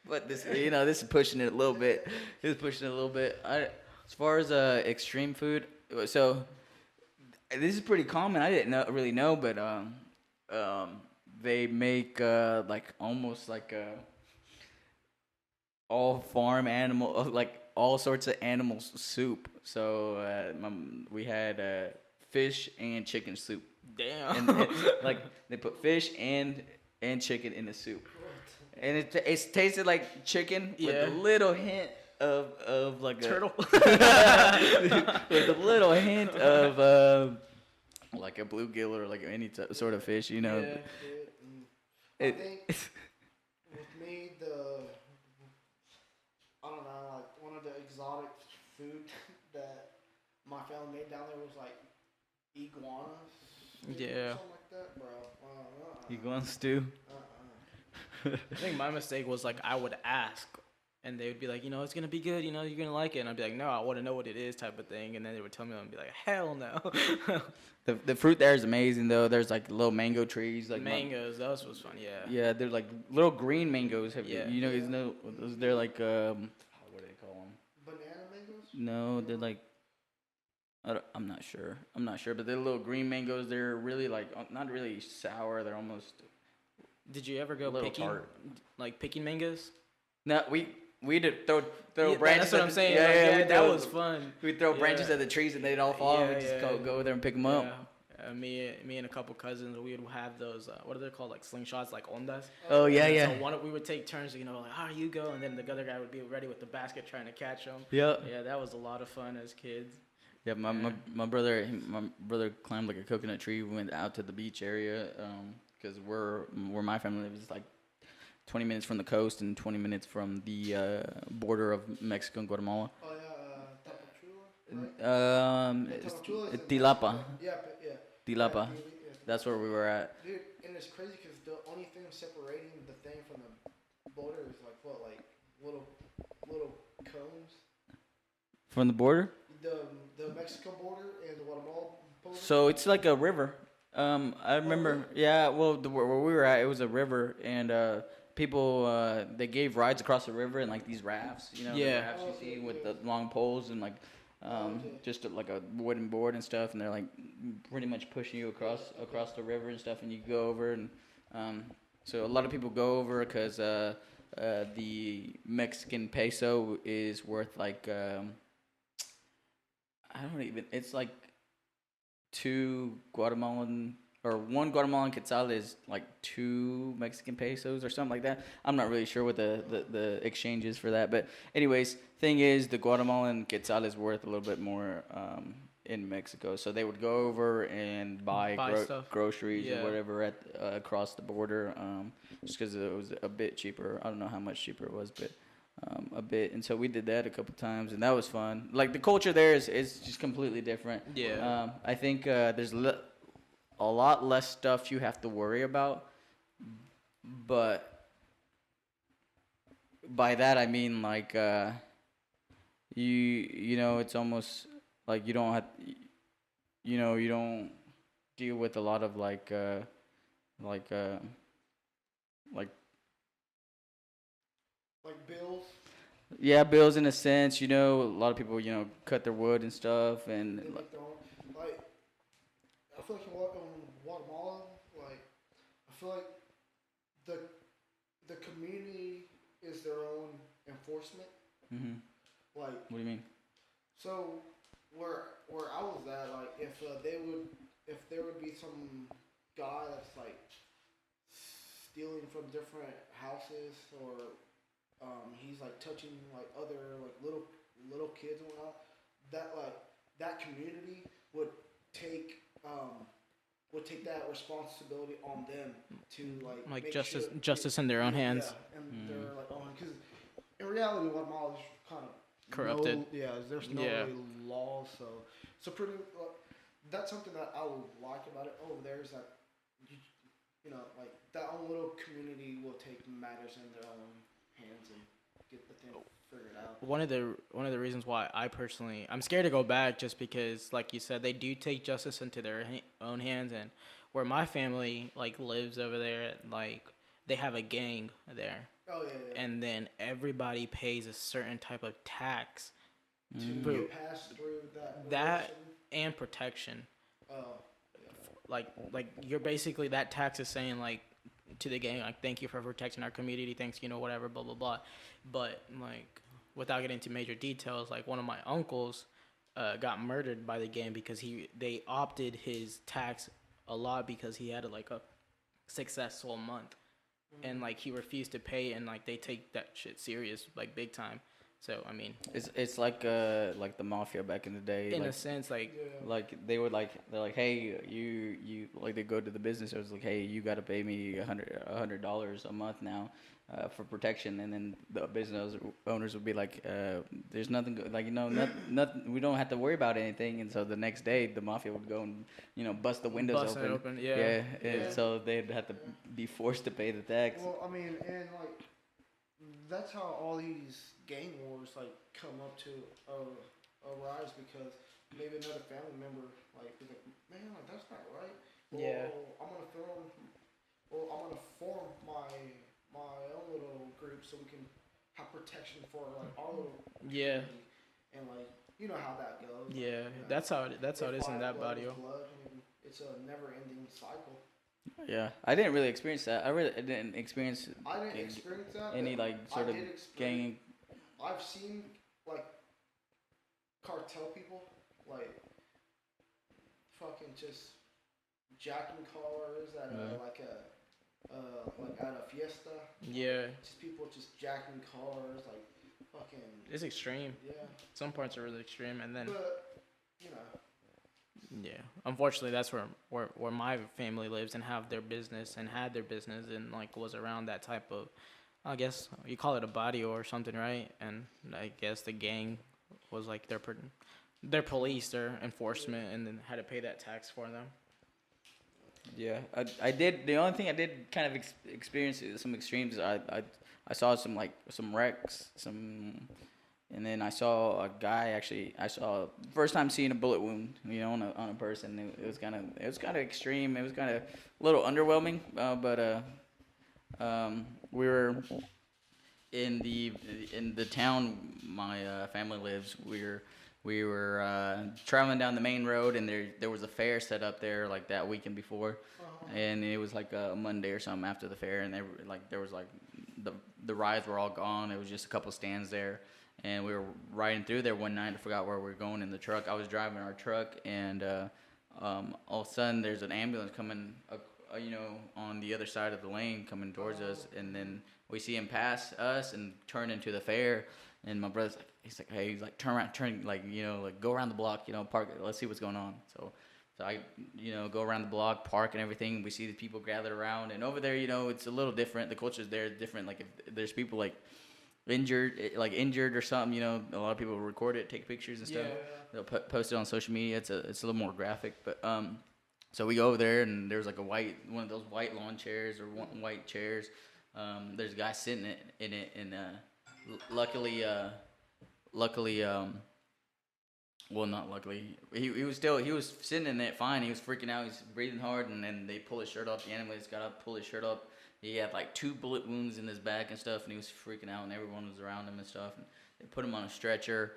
but this, you know, this is pushing it a little bit. This is pushing it a little bit. As far as extreme food, so this is pretty common. I didn't really know, but they make like almost like all farm animal, like all sorts of animal soup. So we had fish and chicken soup, Damn. and like they put fish and chicken in the soup, and it tasted like chicken with Yeah. a little hint of like Turtle. with a little hint of like a bluegill or like any sort of fish, you know. Yeah. I It- think with me, I don't know, like one of the exotic food that my family made down there was like iguanas. Yeah. Something like that, bro. You going stew? I think my mistake was like I would ask, and they would be like, you know, it's gonna be good, you know, you're gonna like it, and I'd be like, no, I want to know what it is, type of thing, and then they would tell me, and I'd be like, hell no. The fruit there is amazing though. There's like little mango trees, like Mangoes, those was fun, yeah. yeah, they're like little green mangoes. Yeah. You know, they're like what do they call them? Banana mangoes? No, they're like I'm not sure. But they're little green mangoes. They're really like not really sour. They're almost Did you ever go a little picking, tart. like picking mangoes? No, we did throw Yeah, branches. That's what at I'm the- saying. Yeah, like, yeah, yeah, we that throw- was fun. We'd throw branches Yeah. at the trees and they'd all fall. Yeah, We'd just yeah. go there and pick them up. Yeah. Me and a couple cousins, we would have those. What are they called? Like slingshots, like ondas. Oh yeah, And yeah. So we would take turns, you know, like how you go, and then the other guy would be ready with the basket trying to catch them. Yeah. Yeah, that was a lot of fun as kids. Yeah, my brother climbed like a coconut tree. We went out to the beach area because where my family lives is like 20 minutes from the coast and 20 minutes from the border of Mexico and Guatemala. Oh yeah, Tapachula, right? It's Tapachula is in Tilapa. Mexico. Yeah, yeah. Tilapa. Yeah, That's where we were at. Dude, and it's crazy because the only thing separating the thing from the border is like what, like little cones. From the border? The Mexico border and the Guatemala border. So it's like a river. I remember, yeah. Well, where we were at, it was a river, and people they gave rides across the river in like these rafts. You know, the Yeah. rafts you see with the long poles and like just like a wooden board and stuff, and they're like pretty much pushing you across the river and stuff, and you go over, and so a lot of people go over because the Mexican peso is worth like I don't even. It's like one Guatemalan quetzal is like 2 Mexican pesos or something like that. I'm not really sure what the exchange is for that. But anyways, thing is the Guatemalan quetzal is worth a little bit more in Mexico. So they would go over and buy Stuff. groceries Yeah. or whatever at across the border just because it was a bit cheaper. I don't know how much cheaper it was, but a bit. And so we did that a couple times, and that was fun. Like the culture there is just completely different. Yeah. I think there's a lot less stuff you have to worry about, but by that I mean like you know it's almost like you don't have you don't deal with a lot of like bills. yeah, bills in a sense. You know, a lot of people cut their wood and stuff, and They make their own. Like, I feel like in Guatemala, like, I feel like the community is their own enforcement. mhm. Like, What do you mean? so where I was at, like, if there would be some guy that's like stealing from different houses or he's like touching like other like little kids and whatnot, that like that community take um, would take that responsibility on them to Like make justice, sure justice in their own hands. yeah, and they're like own because in reality Guatemala is kind of Corrupted. there's no Yeah. really laws, so pretty that's something that I like about it over there is that you know like that own little community will take matters in their own hands and get the thing figured out. One of the reasons why I'm scared to go back just because, like you said, they do take justice into their own hands, and where my family like lives over there, like they have a gang there, Oh yeah. and then everybody pays a certain type of tax To Bro. get passed through that. That- election. and protection. Oh. Like you're basically, that tax is saying like to the gang, like, thank you for protecting our community, thanks, whatever, blah blah blah. But like, without getting into major details, like one of my uncles got murdered by the gang because they opted his tax a lot because he had like a successful month, and like he refused to pay, and like they take that shit serious, like big time. So I mean, It's like the mafia back in the day. in like, a sense, like Yeah. like they're like, hey, you like they go to the business. It was like, hey, you got to pay me $100 a month now for protection, and then the business owners would be like, there's nothing like nothing. We don't have to worry about anything. And so the next day, the mafia would go and bust the windows busting it open, yeah. Yeah, and Yeah. so they'd have to be forced to pay the tax. Well, I mean, and like that's how all these gang wars like come up to arise because maybe another family member like is like, man, like that's not right. Well, Yeah. I'm gonna form my own little group so we can have protection for like our little Yeah. community. And like you know how that goes. Yeah, You know, that's how it they is in fight that blood barrio. with blood, and it's a never-ending cycle. Yeah, I didn't really experience that. I didn't experience I didn't gang- experience that. any but like sort I of did experience- gang. I've seen like cartel people like fucking just jacking cars at Yeah. like at a fiesta. Yeah, Just people just jacking cars like fucking it's extreme. yeah. Some parts are really extreme, and then But you know, yeah, unfortunately, that's where my family lives and have their business and had their business and like was around that type of, I guess you call it a barrio or something, right? And I guess the gang was like their police, their enforcement, and then had to pay that tax for them. Yeah, I did. The only thing I did kind of experience some extremes. I saw some wrecks, and then I saw a guy actually. I saw first time seeing a bullet wound, on a person. It was kind of extreme. It was kind of a little underwhelming. But we were in the town my family lives. We were traveling down the main road, and there was a fair set up there like that weekend before, and it was like a Monday or something after the fair, and there was the rides were all gone. It was just a couple stands there, and we were riding through there one night. I forgot where we were going in the truck. I was driving our truck, and all of a sudden there's an ambulance coming, on the other side of the lane coming towards us, and then we see him pass us and turn into the fair. And my brother's like, he's like, turn around, go around the block, park, let's see what's going on. So I, go around the block, park and everything. We see the people gathered around, and over there, it's a little different. The culture's there different. Like if there's people like injured or something, a lot of people record it, take pictures and stuff. Yeah. They'll post it on social media. It's a little more graphic, but so we go over there, and there's like one of those white lawn chairs or white chairs. There's a guy sitting in it, and luckily, well, not luckily, he was sitting in it fine. He was freaking out. He's breathing hard, and then they pull his shirt off. The ambulance got up, pull his shirt up. He had like 2 bullet wounds in his back and stuff, and he was freaking out, and everyone was around him and stuff. And they put him on a stretcher.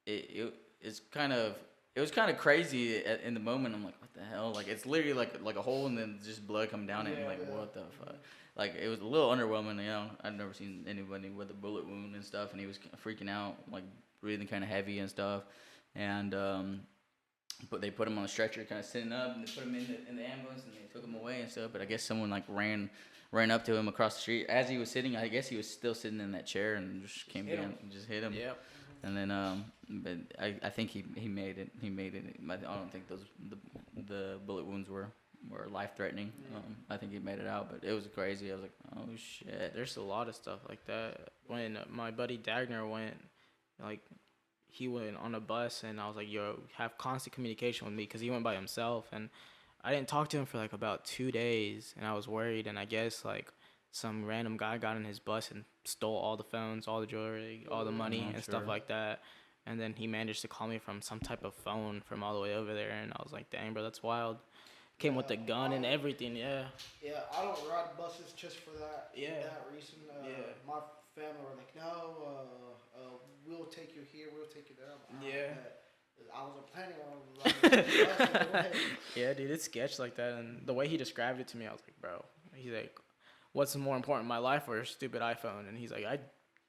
It was kind of crazy in the moment. I'm like, what the hell? Like it's literally like a hole, and then just blood coming down it. And like, what the fuck? Like it was a little underwhelming. I've never seen anybody with a bullet wound and stuff, and he was freaking out, like breathing kind of heavy and stuff. And but they put him on the stretcher, kind of sitting up, and they put him in the ambulance, and they took him away and stuff. But I guess someone like ran up to him across the street as he was sitting. I guess he was still sitting in that chair and just came down and just hit him. Yep. And then but I think he made it. He made it. I don't think the bullet wounds were life threatening. I think he made it out, but it was crazy. I was like, oh shit. There's a lot of stuff like that. When my buddy Dagner went, like, he went on a bus, and I was like, yo, have constant communication with me, because he went by himself, and I didn't talk to him for like about 2 days, and I was worried, and I guess like some random guy got in his bus and stole all the phones, all the jewelry, all the money, and stuff like that. And then he managed to call me from some type of phone from all the way over there, and I was like, dang, bro, that's wild. Came with the gun and everything, yeah. Yeah, I don't ride buses just for that. Yeah. That reason. My family were like, no, we'll take you here, we'll take you there. Yeah. I wasn't planning on riding the bus. Yeah, dude, it's sketch like that, and the way he described it to me, I was like, bro. He's like, what's more important, my life or a stupid iPhone? And he's like, I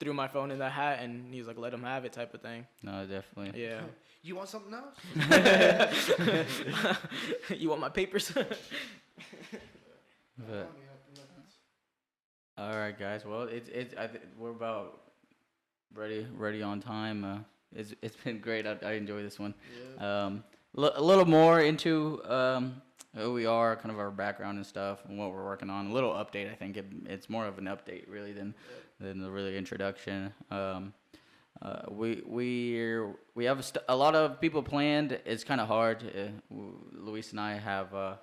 threw my phone in that hat, and he's like, let him have it, type of thing. No, definitely. Yeah. You want something else? You want my papers? But, all right, guys. Well, we're about ready on time. It's been great. I enjoy this one. Yeah. A little more into who we are, kind of our background and stuff, and what we're working on. A little update. I think it's more of an update really than the really introduction. We have a lot of people planned. It's kind of hard. Luis and I have our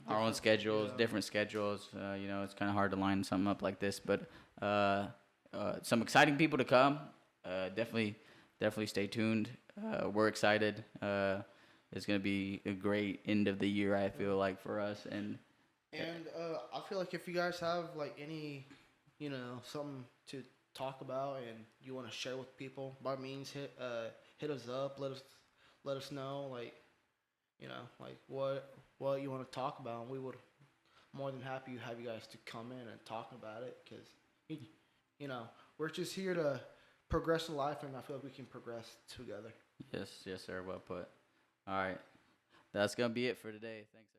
own schedules, different schedules. It's kind of hard to line something up like this. But some exciting people to come. Definitely stay tuned. We're excited. It's gonna be a great end of the year, I feel like, for us. And I feel like if you guys have like any, something to talk about and you want to share with people, by means hit us up. Let us know like what you want to talk about, and we would more than happy to have you guys to come in and talk about it, because we're just here to progress in life, and I feel like we can progress together. yes, sir. Well put. All right, that's gonna be it for today. Thanks.